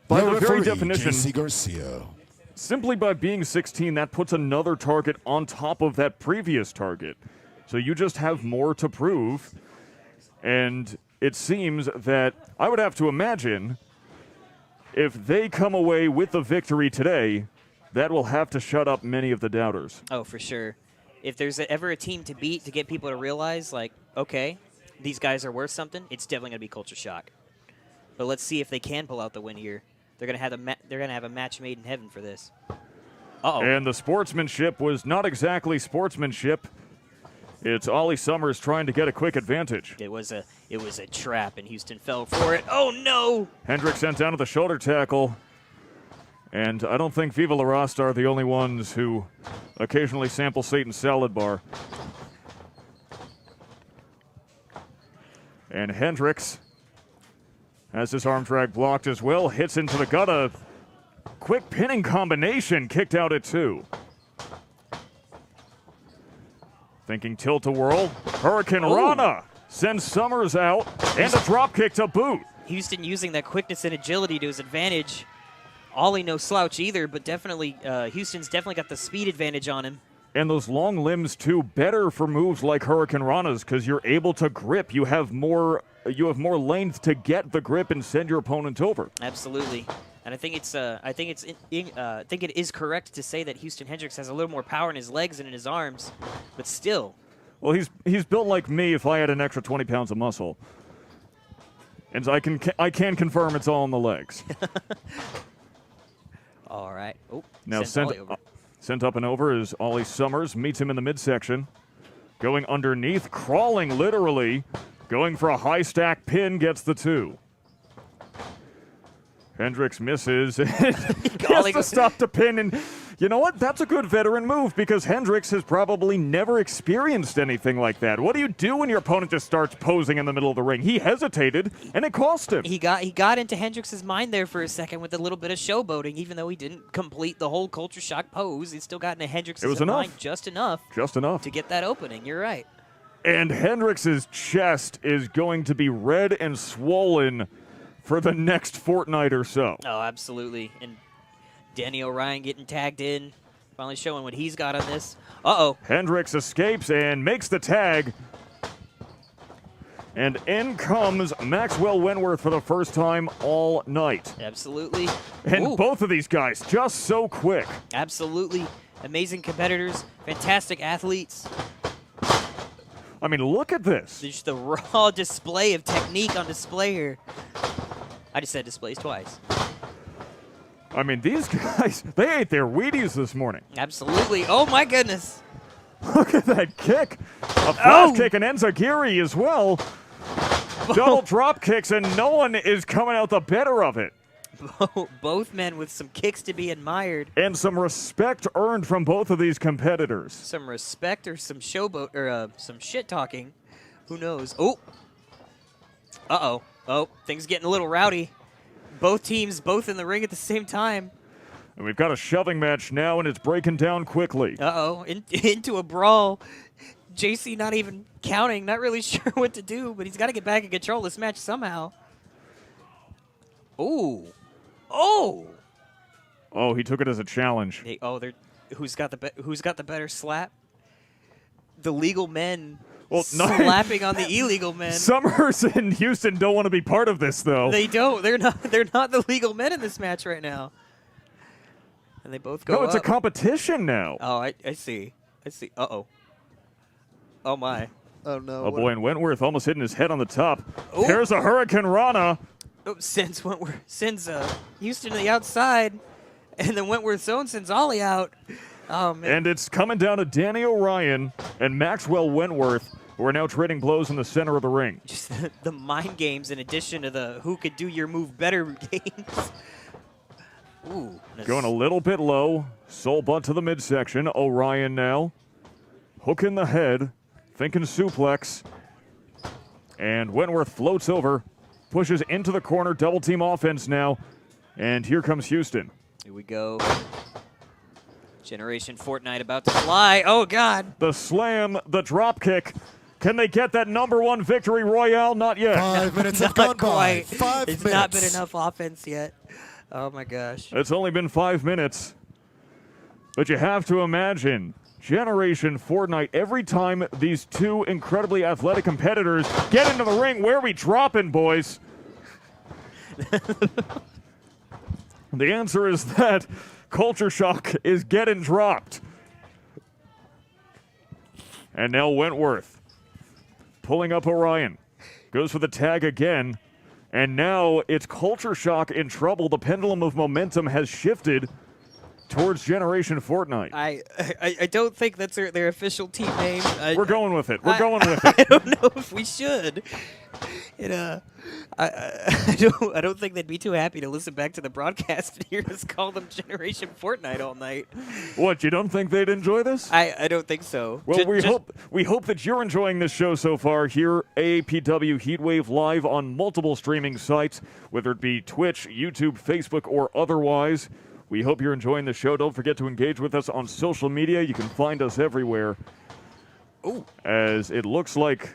by Your the very referee, definition, JC Garcia. simply by being 16, that puts another target on top of that previous target. So you just have more to prove. And it seems that I would have to imagine if they come away with the victory today, that will have to shut up many of the doubters. Oh, for sure. If there's ever a team to beat to get people to realize, like, okay, these guys are worth something, it's definitely going to be Culture Shock. But let's see if they can pull out the win here. They're going to have a match made in heaven for this. Uh-oh. And the sportsmanship was not exactly sportsmanship. It's Ollie Summers trying to get a quick advantage. It was a trap, and Houston fell for it. Oh, no! Hendrix sent down to the shoulder tackle. And I don't think Viva La Rasta are the only ones who occasionally sample Satan's salad bar. And Hendrix has his arm drag blocked as well. Hits into the gut. A quick pinning combination kicked out at 2. Thinking tilt-a-whirl. Hurricane Rana sends Summers out. And a drop kick to boot. Houston using that quickness and agility to his advantage. Ollie no slouch either, but definitely Houston's definitely got the speed advantage on him. And those long limbs, too, better for moves like Hurricane Rana's because you're able to grip. You have more length to get the grip and send your opponent over. Absolutely. And I think it is correct to say that Houston Hendrix has a little more power in his legs and in his arms, but still. Well, he's built like me if I had an extra 20 pounds of muscle. And I can confirm it's all in the legs. All right. Oh, now sent up and over is Ollie Summers. Meets him in the midsection. Going underneath, crawling literally. Going for a high stack pin, gets the 2. Hendrix misses. He has to stop the pin. And you know what? That's a good veteran move because Hendrix has probably never experienced anything like that. What do you do when your opponent just starts posing in the middle of the ring? He hesitated, and it cost him. He got into Hendrix's mind there for a second with a little bit of showboating. Even though he didn't complete the whole Culture Shock pose, he still got into Hendrix's mind just enough. Just enough. To get that opening. You're right. And Hendrix's chest is going to be red and swollen for the next fortnight or so. Oh, absolutely. And Danny O'Ryan getting tagged in, finally showing what he's got on this. Uh-oh. Hendrix escapes and makes the tag. And in comes Maxwell Wentworth for the first time all night. Absolutely. And both of these guys just so quick. Absolutely. Amazing competitors, fantastic athletes. I mean, look at this. Just the raw display of technique on display here. I just said displays twice. I mean, these guys, they ate their Wheaties this morning. Absolutely. Oh, my goodness. Look at that kick. A flash kick and enziguri as well. Double drop kicks, and no one is coming out the better of it. Both men with some kicks to be admired. And some respect earned from both of these competitors. Some respect or some showboat or some shit talking. Who knows? Oh. Uh-oh. Oh, things getting a little rowdy. Both teams both in the ring at the same time. And we've got a shoving match now, and it's breaking down quickly. Uh-oh. Into a brawl. JC not even counting, not really sure what to do, but he's got to get back and control this match somehow. Ooh. Oh. Oh, he took it as a challenge. Who's got the better slap? The legal men slapping on the illegal men. Summers and Houston don't want to be part of this, though. They don't. They're not the legal men in this match right now. And they both go. No, it's a competition now. Oh, I see. Uh-oh. Oh my. Oh no. Oh boy, and Wentworth almost hitting his head on the top. Ooh. There's a Hurricane Rana. Sends Houston to the outside, and then Wentworth's zone sends Ollie out. Oh, man. And it's coming down to Danny O'Ryan and Maxwell Wentworth, who are now trading blows in the center of the ring. Just the mind games in addition to the who could do your move better games. Ooh. Going a little bit low. Soul butt to the midsection. O'Ryan now. Hook in the head. Thinking suplex. And Wentworth floats over. Pushes into the corner. Double team offense now. And here comes Houston. Here we go. Generation Fortnite about to fly. Oh, God. The slam, the drop kick. Can they get that #1 victory royale? Not yet. 5 minutes have gone Not by. quite. 5 It's minutes. not been enough offense yet. Oh, my gosh. It's only been 5 minutes. But you have to imagine Generation Fortnite, every time these two incredibly athletic competitors get into the ring, where are we dropping, boys? The answer is that Culture Shock is getting dropped. And now Wentworth pulling up Orion. Goes for the tag again. And now it's Culture Shock in trouble. The pendulum of momentum has shifted towards Generation Fortnite. I don't think that's their official team name. We're going with it. We're going with it. I don't know if we should. I don't think they'd be too happy to listen back to the broadcast and hear us call them Generation Fortnite all night. What, you don't think they'd enjoy this? I don't think so. Well, we hope that you're enjoying this show so far here. AAPW Heatwave live on multiple streaming sites, whether it be Twitch, YouTube, Facebook, or otherwise. We hope you're enjoying the show. Don't forget to engage with us on social media. You can find us everywhere. Ooh. As it looks like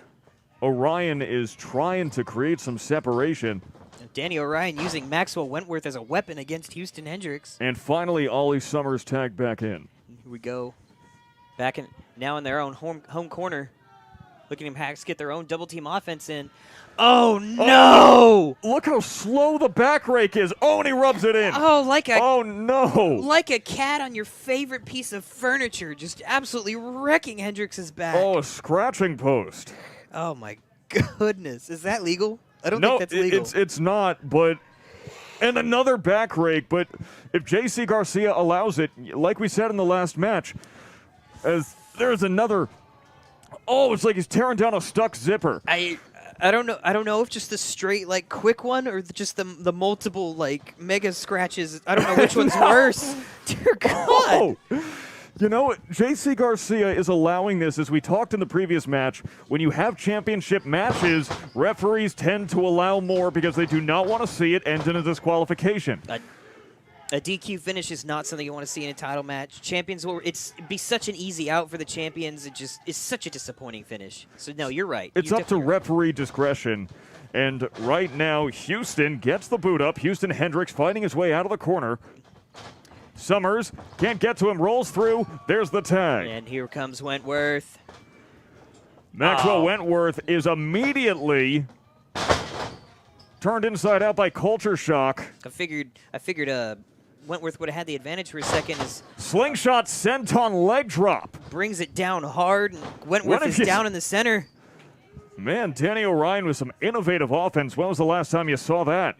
Orion is trying to create some separation. Danny Orion using Maxwell Wentworth as a weapon against Houston Hendrix. And finally, Ollie Summers tagged back in. Here we go. Back in now in their own home corner. Looking at Hacks get their own double team offense in. Oh no! Oh, look how slow the back rake is. Oh, and he rubs it in. Oh, like a Oh no! like a cat on your favorite piece of furniture, just absolutely wrecking Hendrix's back. Oh, a scratching post. Oh my goodness. Is that legal? I don't No, think that's legal. it's not, but and another back rake, but if JC Garcia allows it, like we said in the last match, as there's another it's like he's tearing down a stuck zipper. I don't know. I don't know if just the straight like quick one or just the multiple like mega scratches. I don't know which one's worse. Dear God. Oh. You know, JC Garcia is allowing this, as we talked in the previous match. When you have championship matches, referees tend to allow more because they do not want to see it end in a disqualification. A DQ finish is not something you want to see in a title match. Champions will it'd be such an easy out for the champions. It just is such a disappointing finish. So no, you're right. It's You're up to definitely right. referee discretion. And right now, Houston gets the boot up. Houston Hendrix fighting his way out of the corner. Summers can't get to him, rolls through. There's the tag. And here comes Wentworth. Maxwell Wentworth is immediately turned inside out by Culture Shock. I figured Wentworth would have had the advantage for a second. As Slingshot senton leg drop. brings it down hard, and Wentworth What is if you- down in the center. Man, Danny Orion with some innovative offense. When was the last time you saw that?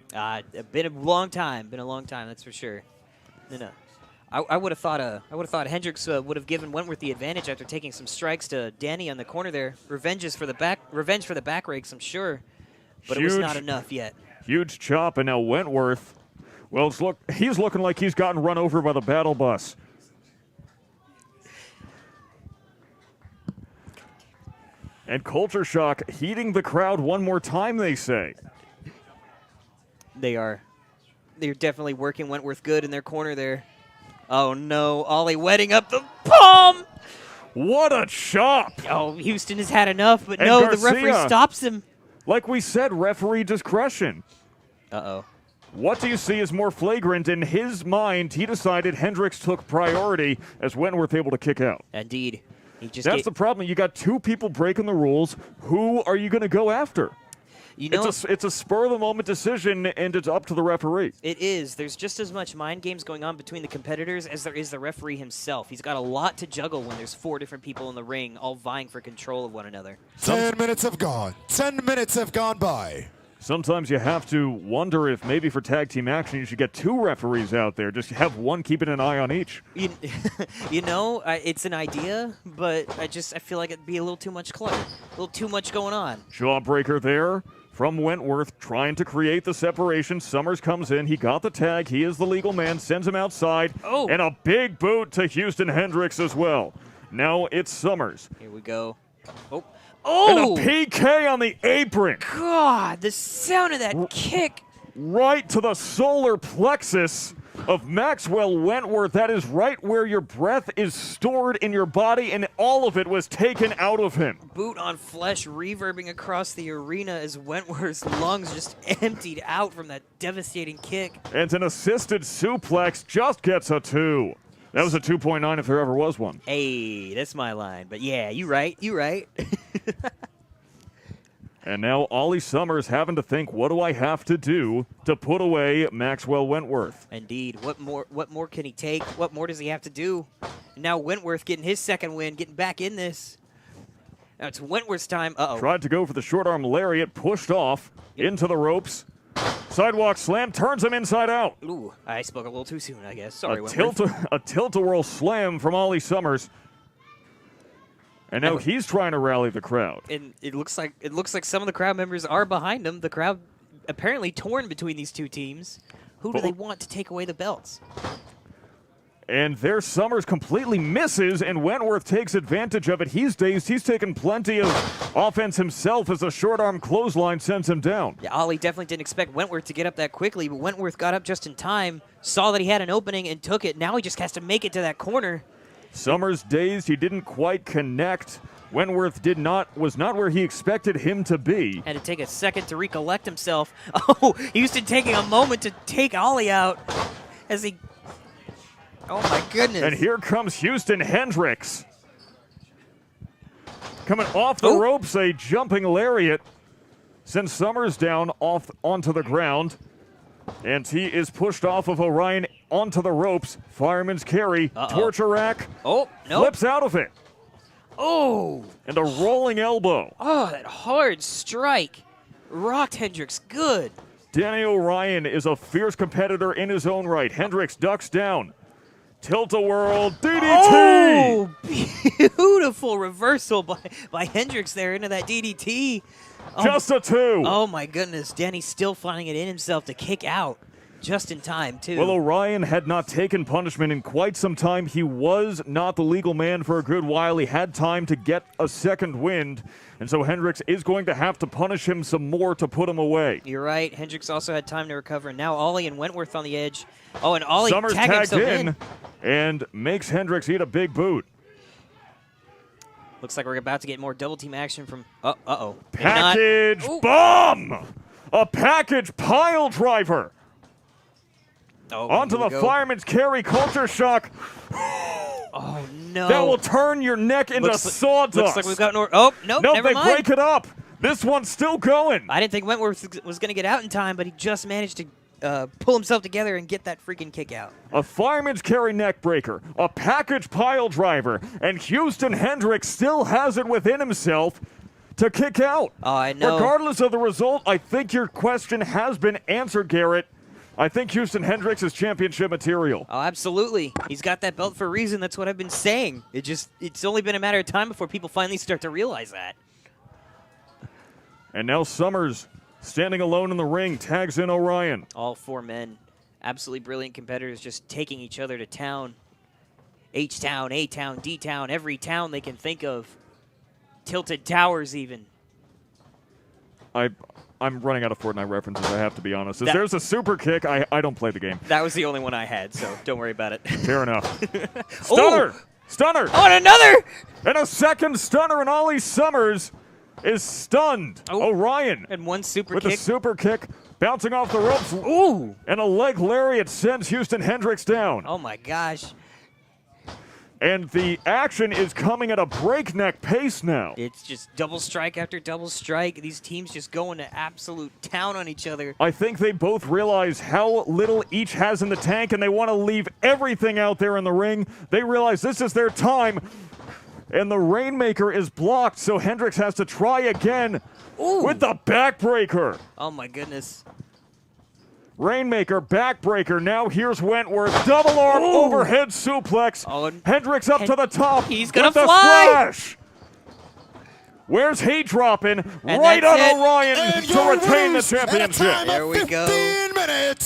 Been a long time. Been a long time, that's for sure. No. I would have thought Hendrix would have given Wentworth the advantage after taking some strikes to Danny on the corner there. Revenge for the back rakes, I'm sure, but it was not enough yet. Huge chop, and now Wentworth. Well, he's looking like he's gotten run over by the battle bus. And Culture Shock heating the crowd one more time, they say. They are. They're definitely working Wentworth good in their corner there. Oh no, Ollie wetting up the palm! What a chop! Oh, Houston has had enough, but And no, Garcia. the referee stops him. Like we said, referee discretion. Uh-oh. What do you see as more flagrant? In his mind, he decided Hendrix took priority as Wentworth able to kick out. Indeed. He just That's the problem. You got two people breaking the rules. Who are you going to go after? you know, It's a spur-of-the-moment decision, and it's up to the referee. it is. There's just as much mind games going on between the competitors as there is the referee himself. He's got a lot to juggle when there's 4 different people in the ring all vying for control of one another. 10 minutes have gone. 10 minutes have gone by. Sometimes you have to wonder if maybe for tag team action you should get 2 referees out there. Just have one keeping an eye on each. It's an idea, but I feel like it'd be a little too much clutter, a little too much going on. Jawbreaker there from Wentworth trying to create the separation. Summers comes in. He got the tag. He is the legal man. Sends him outside. Oh. And a big boot to Houston Hendrix as well. Now it's Summers. Here we go. And Oh! a PK on the apron. God, the sound of that kick. Right to the solar plexus. of Maxwell Wentworth. That is right where your breath is stored in your body, and all of it was taken out of him. Boot on flesh reverbing across the arena as Wentworth's lungs just emptied out from that devastating kick. And an assisted suplex just gets a 2. That was a 2.9 if there ever was one. Hey, that's my line. But yeah, you right. And now Ollie Summers having to think, what do I have to do to put away Maxwell Wentworth? Indeed. What more can he take? What more does he have to do? Now Wentworth getting his second win, getting back in this. Now it's Wentworth's time. Uh-oh. Tried to go for the short arm lariat, pushed off into the ropes. Sidewalk slam, turns him inside out. Ooh, I spoke a little too soon, I guess. Sorry, A Wentworth. tilt-a-whirl slam from Ollie Summers. And now he's trying to rally the crowd. And it looks like some of the crowd members are behind him. The crowd apparently torn between these two teams. Who do they want to take away the belts? And there Summers completely misses, and Wentworth takes advantage of it. He's dazed. He's taken plenty of offense himself as a short arm clothesline sends him down. Yeah, Ollie definitely didn't expect Wentworth to get up that quickly, but Wentworth got up just in time, saw that he had an opening, and took it. Now he just has to make it to that corner. Summers dazed. He didn't quite connect. Wentworth was not where he expected him to be. Had to take a second to recollect himself. Oh, Houston taking a moment to take Ollie out as he... Oh, my goodness. And here comes Houston Hendrix. Coming off the ropes, a jumping lariat sends Summers down off onto the ground. And he is pushed off of Orion onto the ropes. Fireman's carry, torture rack. Oh, no. Flips out of it. Oh. And a rolling elbow. Oh, that hard strike. Rocked Hendrix good. Danny Orion is a fierce competitor in his own right. Hendrix ducks down. Tilt-a-whirl DDT. Oh, beautiful reversal by Hendrix there into that DDT. Just a 2. Oh, my goodness. Danny's still finding it in himself to kick out just in time, too. Well, Orion had not taken punishment in quite some time. He was not the legal man for a good while. He had time to get a second wind, and so Hendrix is going to have to punish him some more to put him away. You're right. Hendrix also had time to recover, and now Ollie and Wentworth on the edge. Oh, and Ollie Summers tagged tagged himself in and makes Hendrix eat a big boot. Looks like we're about to get more double team action from... Uh-oh. Package bomb! A package pile driver! Oh, onto the fireman's carry, culture shock. Oh, no. That will turn your neck into sawdust. Looks like we've got... Oh, nope, never mind. They break it up. This one's still going. I didn't think Wentworth was going to get out in time, but he just managed to pull himself together and get that freaking kick out. A fireman's carry neck breaker, a package pile driver, and Houston Hendrix still has it within himself to kick out. Oh, I know. Regardless of the result, I think your question has been answered, Garrett. I think Houston Hendrix is championship material. Oh, absolutely. He's got that belt for a reason. That's what I've been saying. It's only been a matter of time before people finally start to realize that. And now Summers, standing alone in the ring, tags in Orion. All 4 men, absolutely brilliant competitors, just taking each other to town. H-Town, A-Town, D-Town, every town they can think of. Tilted Towers, even. I'm running out of Fortnite references, I have to be honest. If there's a super kick, I don't play the game. That was the only one I had, so don't worry about it. Fair enough. Stunner! Ooh. Stunner! Oh, and another! And a second stunner, and Ollie Summers is stunned. Orion. And one super with kick. a super kick, bouncing off the ropes. Ooh! And a leg lariat sends Houston Hendrix down. Oh, my gosh. And the action is coming at a breakneck pace now. It's just double strike after double strike. These teams just going to absolute town on each other. I think they both realize how little each has in the tank, and they want to leave everything out there in the ring. They realize this is their time, and the Rainmaker is blocked, so Hendrix has to try again with the backbreaker. Oh, my goodness. Rainmaker, backbreaker. Now here's Wentworth. Double arm overhead suplex. Oh, Hendrix up to the top. He's going to fly. Splash. Where's he dropping? And right on it. Orion to retain the championship. There we go. 15 minutes.